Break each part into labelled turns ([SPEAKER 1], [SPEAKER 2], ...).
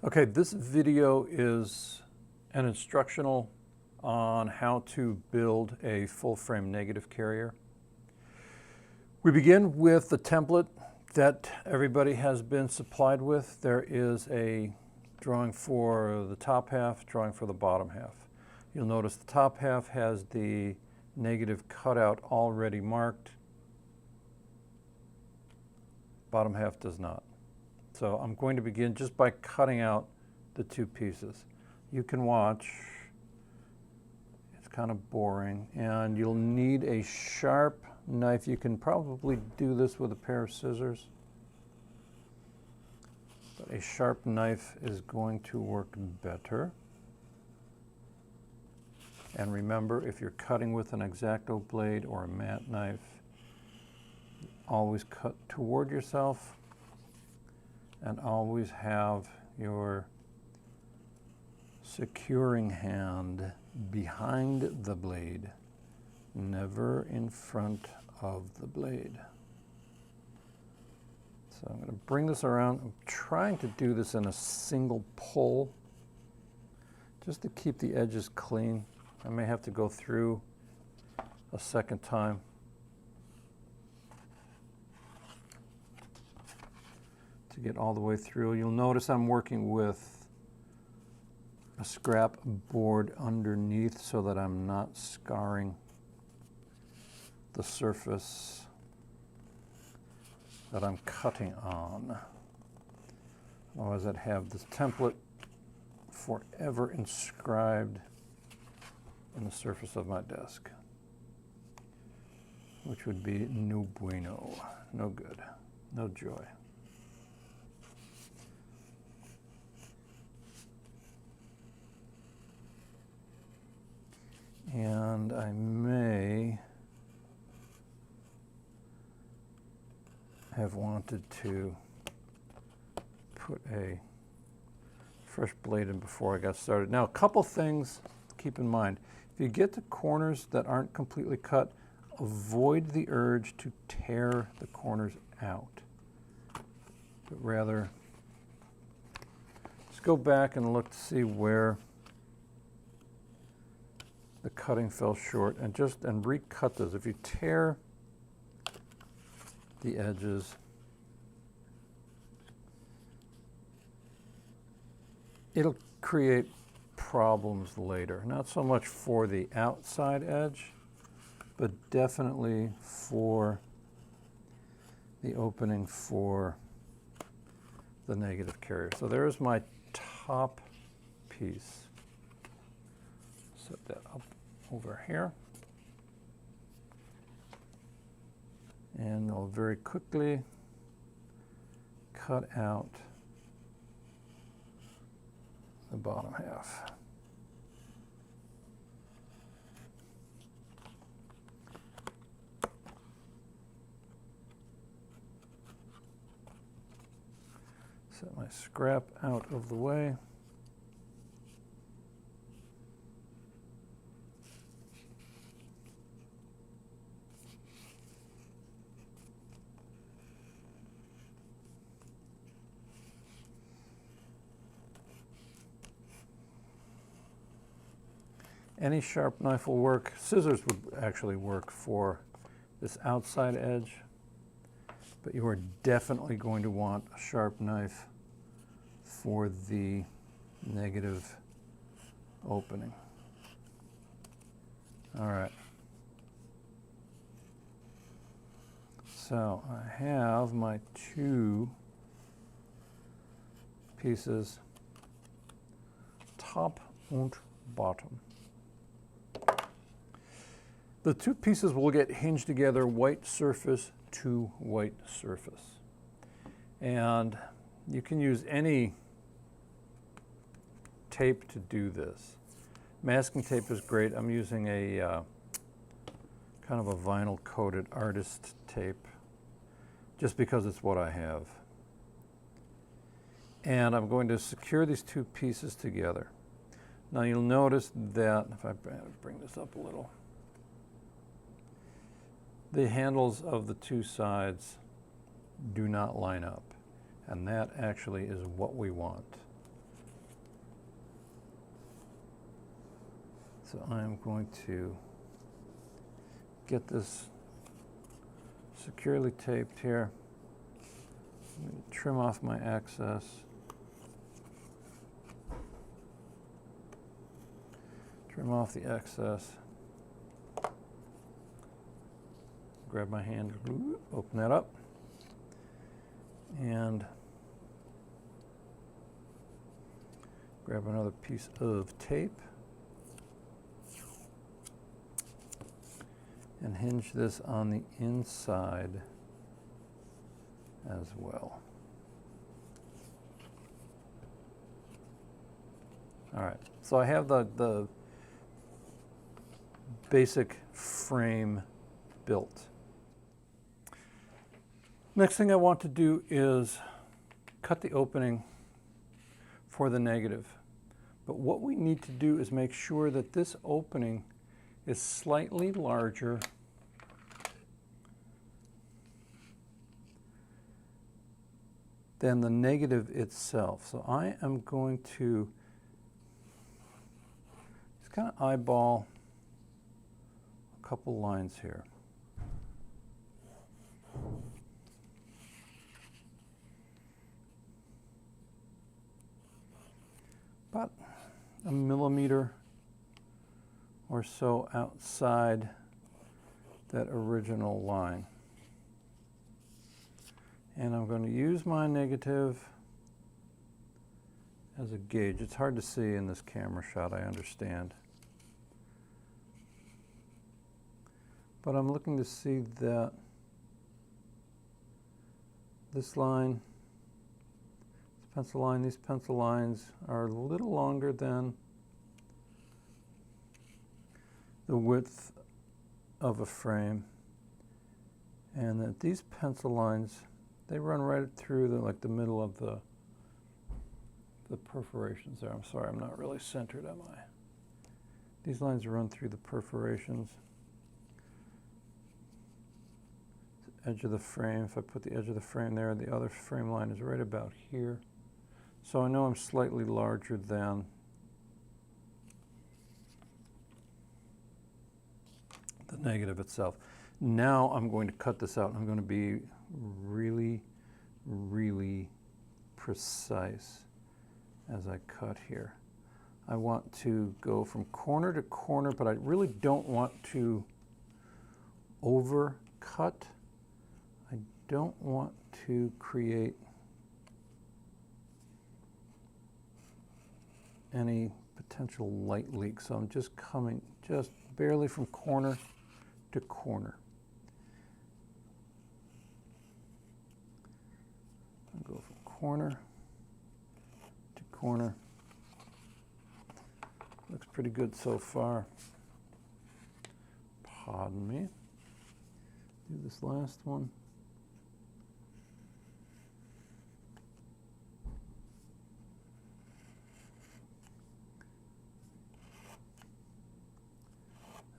[SPEAKER 1] Okay, this video is an instructional on how to build a full-frame negative carrier. We begin with the template that everybody has been supplied with. There is a drawing for the top half, drawing for the bottom half. You'll notice the top half has the negative cutout already marked. Bottom half does not. So I'm going to begin just by cutting out the two pieces. You can watch. It's kind of boring, and you'll need a sharp knife. You can probably do this with a pair of scissors, but a sharp knife is going to work better. And remember, if you're cutting with an X-Acto blade or a mat knife, always cut toward yourself and always have your securing hand behind the blade, never in front of the blade. So I'm going to bring this around. I'm trying to do this in a single pull just to keep the edges clean. I may have to go through a second time. To get all the way through. You'll notice I'm working with a scrap board underneath so that I'm not scarring the surface that I'm cutting on. Otherwise I'd have this template forever inscribed in the surface of my desk, which would be no bueno, no good, no joy. And I may have wanted to put a fresh blade in before I got started. Now, a couple things to keep in mind. If you get to corners that aren't completely cut, avoid the urge to tear the corners out, but rather just go back and look to see where the cutting fell short, and recut those. If you tear the edges, it'll create problems later. Not so much for the outside edge, but definitely for the opening for the negative carrier. So there's my top piece. Set that up over here. And I'll very quickly cut out the bottom half. Set my scrap out of the way. Any sharp knife will work. Scissors would actually work for this outside edge, but you are definitely going to want a sharp knife for the negative opening. All right. So I have my two pieces, top and bottom. The two pieces will get hinged together, white surface to white surface. And you can use any tape to do this. Masking tape is great. I'm using a kind of a vinyl coated artist tape just because it's what I have. And I'm going to secure these two pieces together. Now you'll notice that, if I bring this up a little, the handles of the two sides do not line up, and that actually is what we want. So I'm going to get this securely taped here. I'm going to trim off my excess. Trim off the excess. Grab my hand, open that up, and grab another piece of tape and hinge this on the inside as well. All right, so I have the basic frame built. Next thing I want to do is cut the opening for the negative. But what we need to do is make sure that this opening is slightly larger than the negative itself. So I am going to just kind of eyeball a couple lines here. About a millimeter or so outside that original line. And I'm going to use my negative as a gauge. It's hard to see in this camera shot, I understand. But I'm looking to see that this line, pencil line, these pencil lines are a little longer than the width of a frame, and that these pencil lines, they run right through the middle of the perforations there. I'm sorry, I'm not really centered, am I? These lines run through the perforations. Edge of the frame, if I put the edge of the frame there, the other frame line is right about here. So I know I'm slightly larger than the negative itself. Now I'm going to cut this out. I'm going to be really, really precise as I cut here. I want to go from corner to corner, but I really don't want to overcut. I don't want to create any potential light leak. So I'm just coming just barely from corner to corner. I'll go from corner to corner. Looks pretty good so far. Pardon me. Do this last one.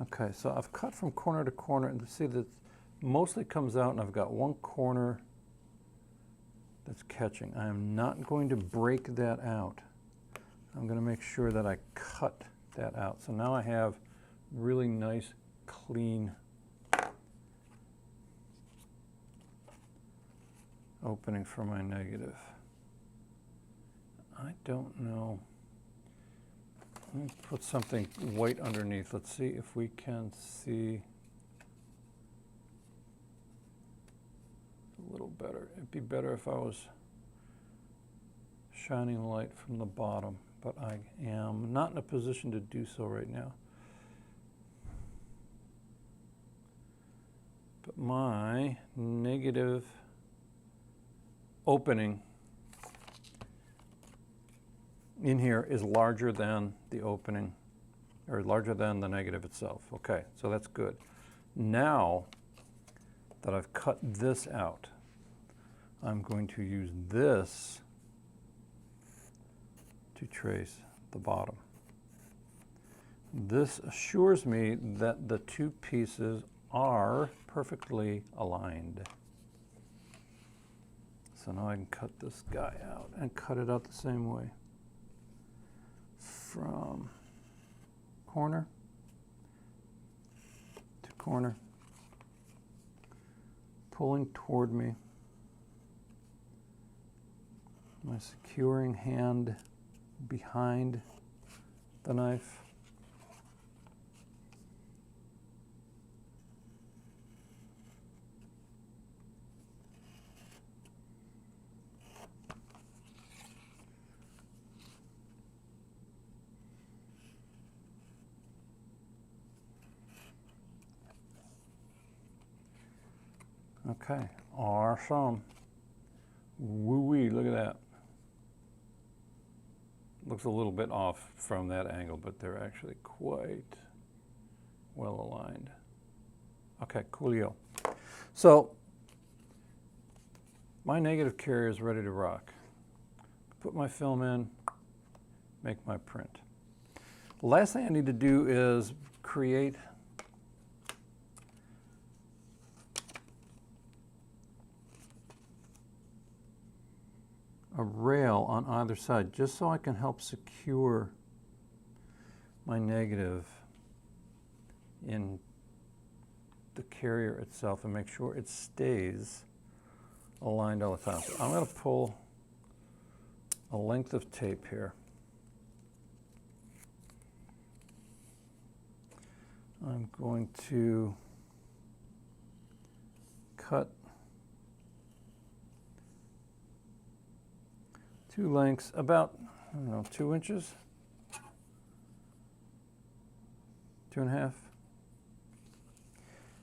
[SPEAKER 1] Okay, so I've cut from corner to corner, and see that mostly comes out, and I've got one corner that's catching. I am not going to break that out. I'm going to make sure that I cut that out. So now I have really nice, clean opening for my negative. I don't know. Let me put something white underneath. Let's see if we can see a little better. It'd be better if I was shining light from the bottom, but I am not in a position to do so right now. But my negative opening in here is larger than the opening, or larger than the negative itself. Okay, so that's good. Now that I've cut this out, I'm going to use this to trace the bottom. This assures me that the two pieces are perfectly aligned. So now I can cut this guy out and cut it out the same way. From corner corner, pulling toward me, my securing hand behind the knife. Okay, awesome. Woo-wee, look at that. Looks a little bit off from that angle, but they're actually quite well aligned. Okay, coolio. So, my negative carrier is ready to rock. Put my film in, make my print. The last thing I need to do is create a rail on either side, just so I can help secure my negative in the carrier itself and make sure it stays aligned all the time. So I'm going to pull a length of tape here. I'm going to cut two lengths, about, I don't know, 2 inches, 2.5.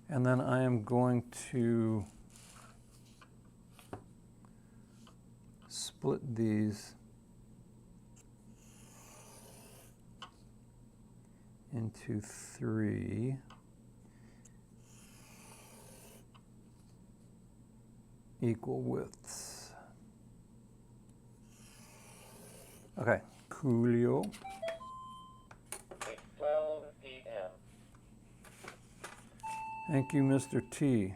[SPEAKER 1] And then I am going to split these into 3 equal widths. Okay, coolio.
[SPEAKER 2] It's 12 p.m.
[SPEAKER 1] Thank you, Mr. T.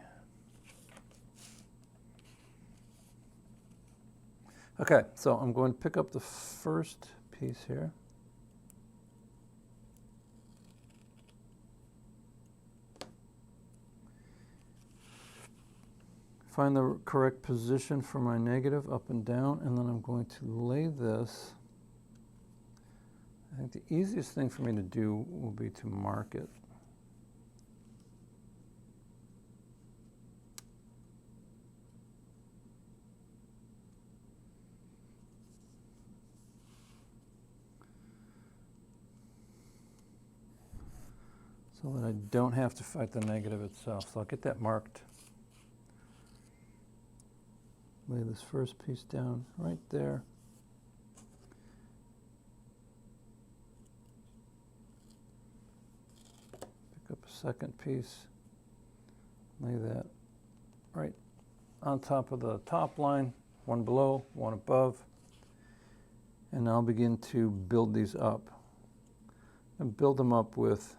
[SPEAKER 1] Okay, so I'm going to pick up the first piece here. Find the correct position for my negative, up and down, and then I'm going to lay this. I think the easiest thing for me to do will be to mark it. So that I don't have to fight the negative itself. So I'll get that marked. Lay this first piece down right there. Pick up a second piece. Lay that right on top of the top line, one below, one above. And I'll begin to build these up. And build them up with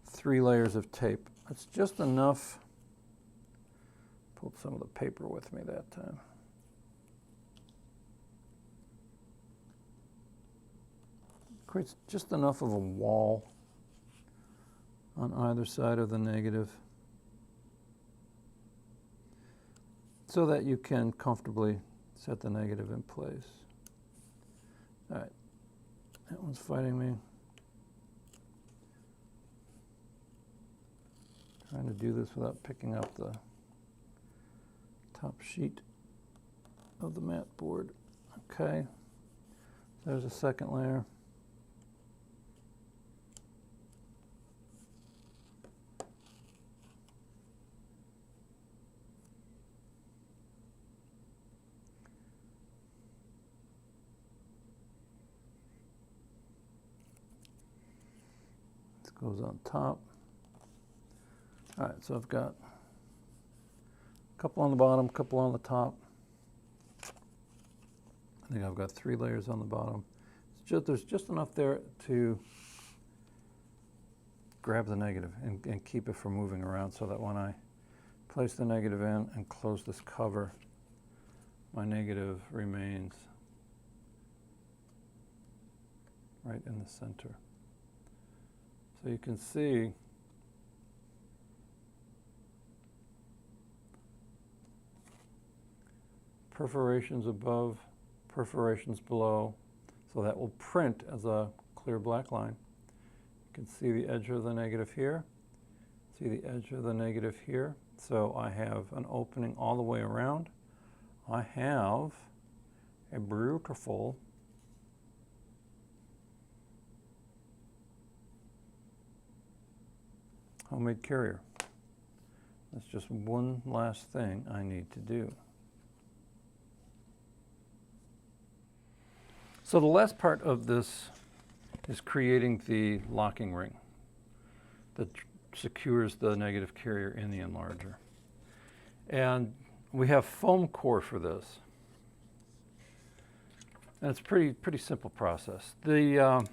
[SPEAKER 1] 3 layers of tape. That's just enough. Pulled some of the paper with me that time. Creates just enough of a wall on either side of the negative so that you can comfortably set the negative in place. All right, that one's fighting me. Trying to do this without picking up the top sheet of the mat board. Okay, there's a second layer. This goes on top. All right, so I've got a couple on the bottom, a couple on the top. I think I've got 3 layers on the bottom. There's just enough there to grab the negative and keep it from moving around, so that when I place the negative in and close this cover, my negative remains right in the center. So you can see perforations above, perforations below, so that will print as a clear black line. You can see the edge of the negative here, see the edge of the negative here. So I have an opening all the way around. I have a beautiful homemade carrier. That's just one last thing I need to do. So the last part of this is creating the locking ring that secures the negative carrier in the enlarger. And we have foam core for this. And it's a pretty simple process. The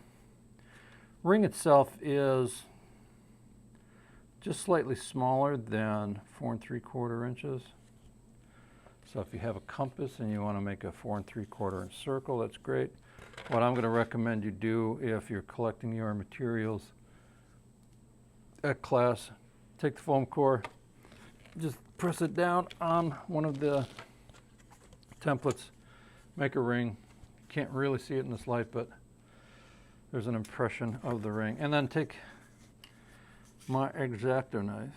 [SPEAKER 1] ring itself is just slightly smaller than 4 3/4 inches. So if you have a compass and you want to make a 4 3/4 inch circle, that's great. What I'm going to recommend you do if you're collecting your materials at class, take the foam core, just press it down on one of the templates, make a ring. Can't really see it in this light, but there's an impression of the ring. And then take my X-Acto knife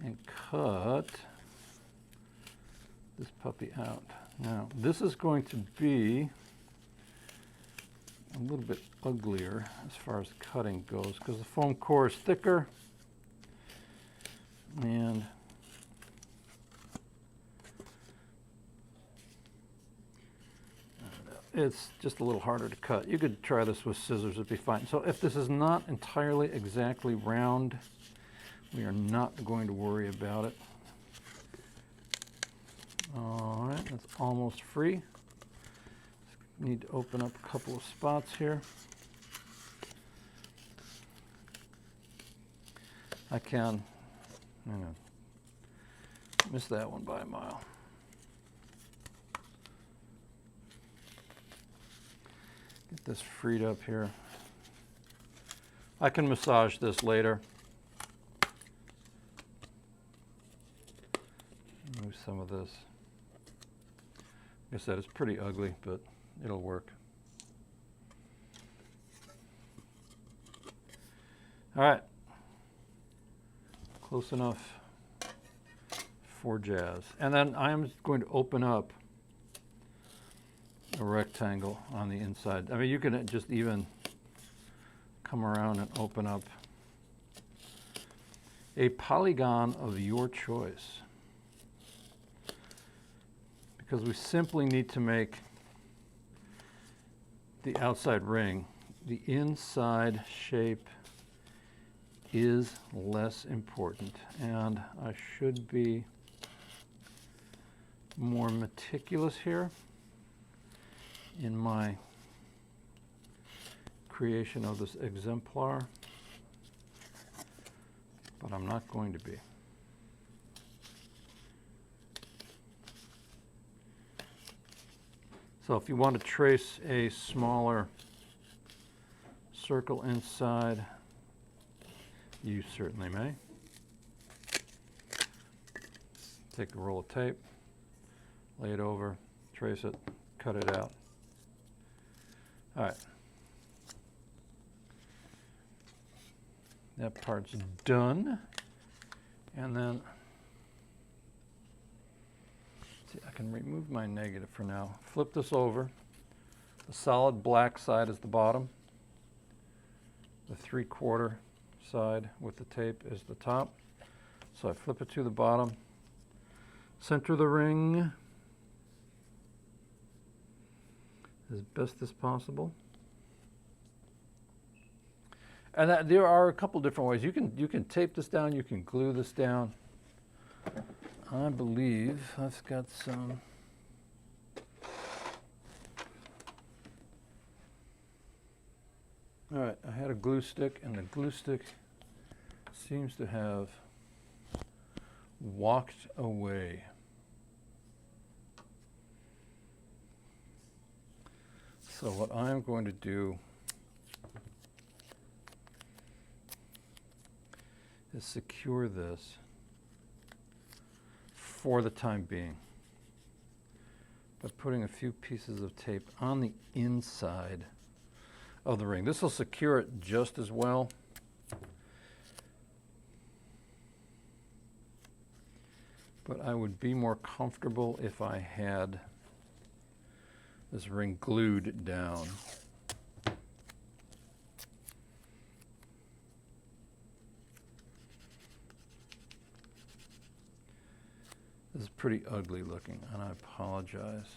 [SPEAKER 1] and cut this puppy out. Now, this is going to be a little bit uglier as far as cutting goes because the foam core is thicker and it's just a little harder to cut. You could try this with scissors, it'd be fine. So if this is not entirely exactly round, we are not going to worry about it. All right, that's almost free. Need to open up a couple of spots here. I can, miss that one by a mile. Get this freed up here. I can massage this later. Move some of this. Like I said, it's pretty ugly, but it'll work. All right. Close enough for jazz. And then I'm going to open up a rectangle on the inside. I mean, you can just even come around and open up a polygon of your choice. Because we simply need to make the outside ring. The inside shape is less important, and I should be more meticulous here in my creation of this exemplar, but I'm not going to be. So if you want to trace a smaller circle inside, you certainly may. Take a roll of tape, lay it over, trace it, cut it out. All right. That part's done. And then, see, I can remove my negative for now. Flip this over. The solid black side is the bottom. The 3/4 side with the tape is the top. So I flip it to the bottom. Center the ring as best as possible. And there are a couple different ways. You can tape this down, you can glue this down. I believe I've got some. All right, I had a glue stick, and the glue stick seems to have walked away. So what I'm going to do is secure this for the time being by putting a few pieces of tape on the inside of the ring. This will secure it just as well. But I would be more comfortable if I had this ring glued down. This is pretty ugly looking, and I apologize.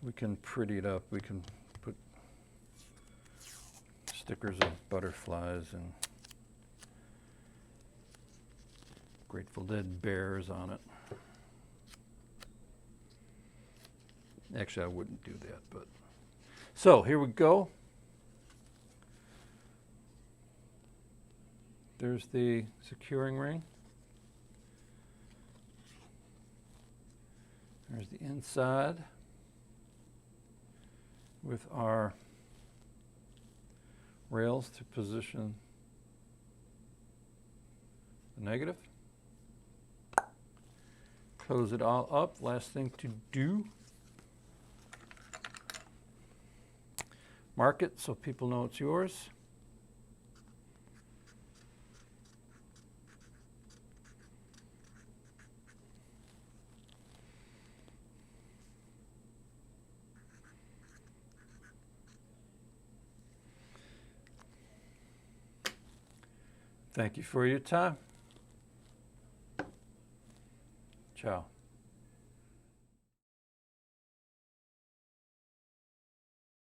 [SPEAKER 1] We can pretty it up. We can put stickers of butterflies and Grateful Dead bears on it. Actually, I wouldn't do that, but. So here we go. There's the securing ring. There's the inside with our rails to position the negative. Close it all up. Last thing to do, mark it so people know it's yours. Thank you for your time. Ciao.